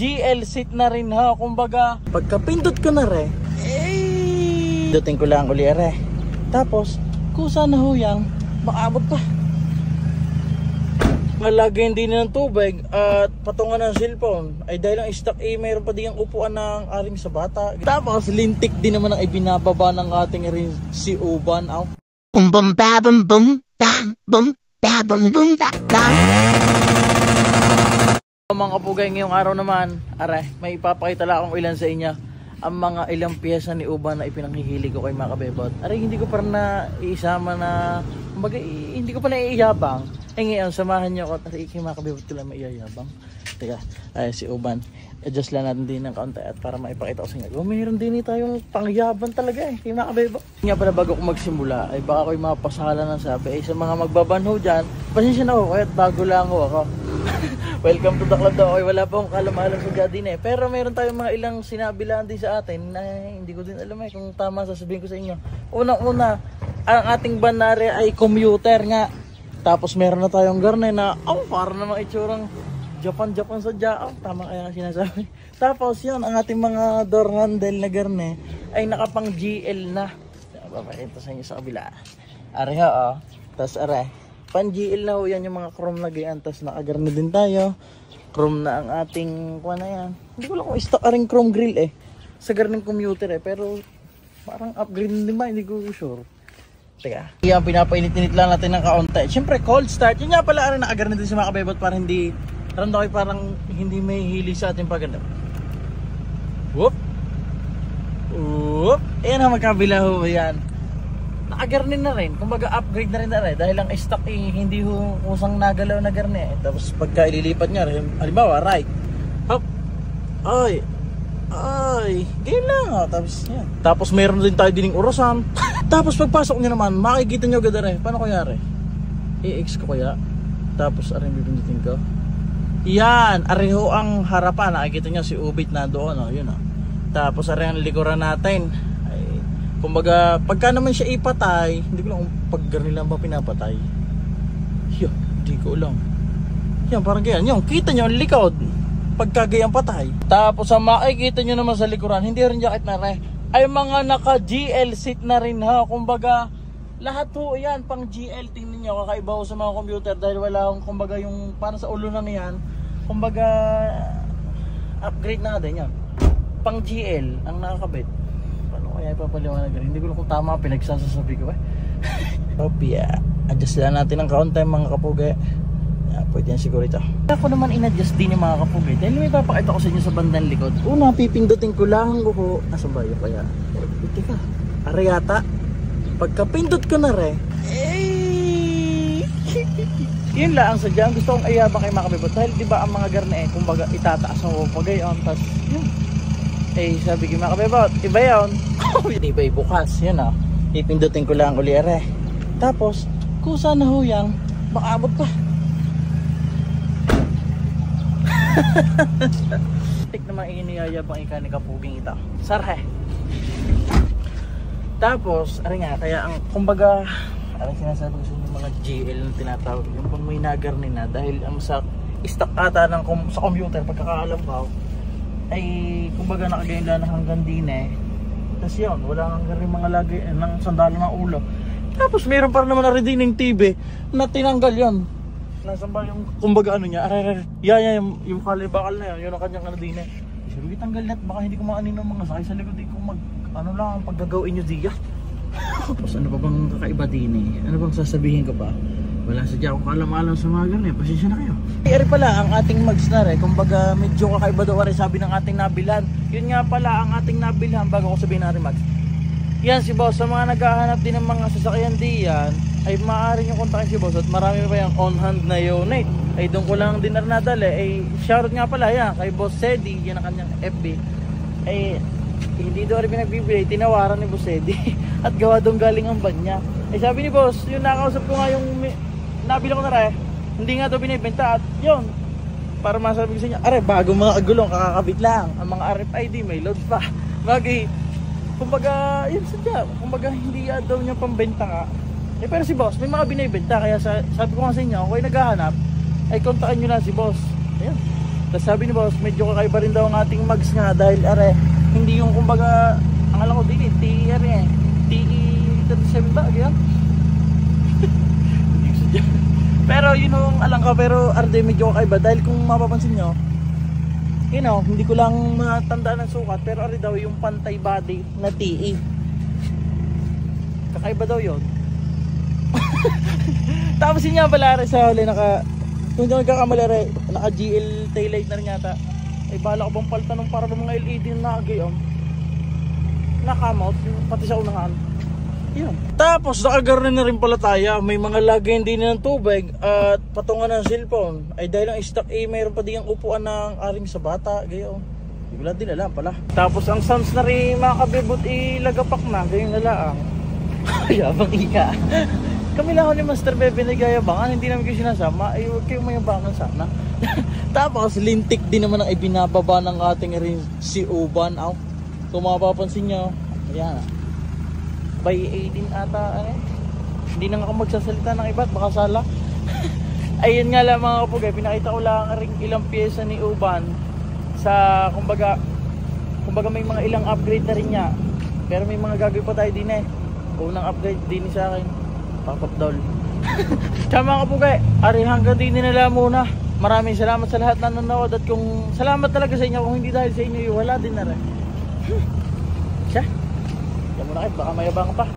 GL seat na rin ha. Kumbaga, pagkapindot ko na re, pindutin ko lang uli re. Tapos, kusa na huyang, makaabot pa. Ngalagay din ng tubig at patungan ng cellphone. Ay dahil ang stock mayroon pa din ang upuan ng aring sa bata. Tapos, lintik din naman ang ibinababa ng ating rin si Uban. Bum bum ba bum bum bam bum ba bum bum ba bam. Mga kapugay, ngayong araw naman, are, may ipapakita lang akong ilan sa inyo ang mga ilang piyesa ni Uban na ipinanghihilig ko kay mga kabebot. Are, hindi ko pa na iisama na, kumbaga, hindi ko pa na iiyabang. Ngayon, samahan nyo ako at kay mga kabebot ko lang maiyayabang. Teka, si Uban, adjust lang natin din ng kaunti at para maipakita ko sa inyo. Mayroon din tayong pangyabang talaga kay mga kabebot. Nga pala bago ko magsimula, ay baka ako'y mapasala ng sabi. Sa mga magbabanho dyan, pasensya na ako, kahit bago lang ako. Welcome to the club daw. Wala pa akong kalamalang sa din pero meron tayong mga ilang sinabi lang din sa atin na hindi ko din alam kung tama sasabihin ko sa inyo. Unang-una, ang ating banare ay commuter nga. Tapos meron na tayong garne na para namang itsurang Japan sa Jao. Tama kaya nga sinasabi. Tapos yun, ang ating mga door handle na garne ay nakapang GL na. Papakita sa inyo sa kabila. Are ha Tapos are pan GL na yan yung mga chrome na gayan. Tapos nakagarne din tayo. Chrome na ang ating kuha na yan. Hindi ko lang kung stock aring chrome grill sa garning commuter pero parang upgrade din ba? Hindi ko sure. Teka. Yan, pinapainit-init lang natin ng kaunti. Siyempre cold start. Yun nga pala aring nakagarne din sa mga kabebot para hindi rando kayo parang hindi may hili sa ating paganda. Whoop! Whoop! Ayan ang magkabila ho yan. Nakagarne na rin, kumbaga upgrade na rin dahil ang stock hindi usang nagalaw na garne. Tapos pagka ililipat niya, halimbawa right, hop, ay, ganyan lang tapos yan. Tapos meron din tayo dining urasan. Tapos pagpasok niya naman, makikita niyo agad paano kayari? I-X ko kaya, tapos aring bibindutin ko. Yan, areho ang harapan, nakikita niyo si Ubit na doon, yun Tapos areho ang likuran natin. Kumbaga, pagka naman siya ipatay, hindi ko lang kung pag-garni lang ba pinapatay. Hindi ko lang. Yan, parang ganyan. Yung, kita nyo, likod. Pagka gayang patay. Tapos, ang makikita nyo naman sa likuran, hindi rin jacket na rin. Ay mga naka-GL seat na rin ha. Kumbaga, lahat ho yan, pang GL. Tingnan nyo, kakaiba ho sa mga computer. Dahil wala akong, kumbaga, yung parang sa ulo na yan. Kumbaga, upgrade na din yan. Pang GL, ang nakakabit. Kaya ipapaliwanag rin. Hindi ko lang kung tama pinagsasasabi ko Opya. Adjust lang natin ng kaunti mga kapugay. Pwede yan siguro ito. Ako naman in-adjust din yung mga kapugay. Dahil may papakita ko sa inyo sa bandang likod. Una, pipindutin ko lang ko. Asan ba yun kaya? Ito ka. Arayata. Pagkapindot ko na rin. Yun lang ang sadyang. Gusto kong ayabang kay mga kabibot. Dahil diba ang mga garne kumbaga itataas mo pagayon. Tapos yun. Sabi ko mga kabebot, iba yun. Iba bukas, yun ipindutin ko lang uli Tapos, kusa na huyang, makaabot pa. Tik naman iniyayabang ika ni kapuging ito. Sarhe. Tapos, nga, kaya ang, kumbaga, sinasabi ko sa inyo mga GL na tinatawag, yung pang may nagarni na, dahil ang sa stock ata ng, sa computer, pagkakaalam ko, ay kumbaga nakagayon lang hanggang din tapos yun, wala nang rin mga lagi ng sandalo ng ulo. Tapos meron pa naman na rin din ng TV na tinanggal yun. Nasaan ba yung kumbaga niya, yung kalibakal na yun ang kanyang din sabi ko tanggal na baka hindi ko maanin ng mga sakay sa likod. Hindi ko lang ang paggagawin nyo diya. Tapos ano pa bang kakaiba din ano bang sasabihin ko pa? Wala sadya akong kalam-alam sa mga ganyan. Pasensya na kayo. Eri pala ang ating mags na kumbaga medyo kakaiba daw sabi ng ating nabilhan. Yun nga pala ang ating nabilhan bago ko sabihin natin mags. Yan si boss, sa mga naghahanap din ng mga sasakyan diyan ay maaari nyo kontakin si boss at marami pa yung on hand na unit. Ay doon ko lang din nadali. Shoutout nga pala yan kay Boss Sedi, yan ang kanyang FB. Hindi daw rin pinagbibili, tinawaran ni Boss Sedi at gawa doon galing ang van niya. Sabi ni boss, yung nakausap ko nga yung nabili ko na hindi nga daw binibenta at yun, para masabi ko sa inyo, bago mga agulong, kakakabit lang. Ang mga RFID may load pa. Kumbaga, yun sadya, kumbaga hindi daw niya pambenta nga. Pero si boss, may mga binibenta, kaya sabi ko nga sa inyo, kung kayo naghahanap, ay kontakin nyo na si boss. Ayan. Tapos sabi ni boss, medyo kakaiba rin daw ang ating mags nga dahil are, hindi yung kumbaga, ang alam ko din TE are TE37 ba? Ganyan? Pero yun yung alam ko, pero arde medyo kakaiba dahil kung mapapansin nyo, you know, hindi ko lang matandaan ng sukat, pero are daw yung pantay body na TE. Kakaiba daw yun. Tapos yun nga pala are sa huli, kung hindi ko nagkakamali are, naka GL taillight na rin yata. Ay bala ko bang palta nung para mga LED na nagayong nakamount, pati sa unahan. Yun. Tapos nakagarne na rin pala tayo. May mga lagay din ng tubig at patungan ng cellphone. Ay dahil ang stock mayroon pa din ang upuan ng aring sa bata. Gayon. Hindi ko lang din alam pala. Tapos ang sounds na rin mga kabibot ilagapak na. Gayon na lang. Yabang ika. Kami lang ako ni Master Bebe na gayabangan. Hindi namin kayo sinasama. Ay huwag kayong mayabangan sana. Tapos lintik din naman ang ibinababa ng ating rin si Uban. Kung mapapansin nyo. Ayan. By 18 ata hindi na ako magsasalita ng iba't baka sala. Ayun nga lang mga kapugay, pinakita ko lang ring ilang pyesa ni Uban sa kumbaga may mga ilang upgrade na rin niya, pero may mga gagawin pa tayo din unang upgrade din sa akin papapdol. Kaya mga kapugay, ari hanggang din nila muna. Maraming salamat sa lahat na nanonood at kung salamat talaga sa inyo, kung hindi dahil sa inyo wala din na rin. Siya muna kayo, baka mayabang pa.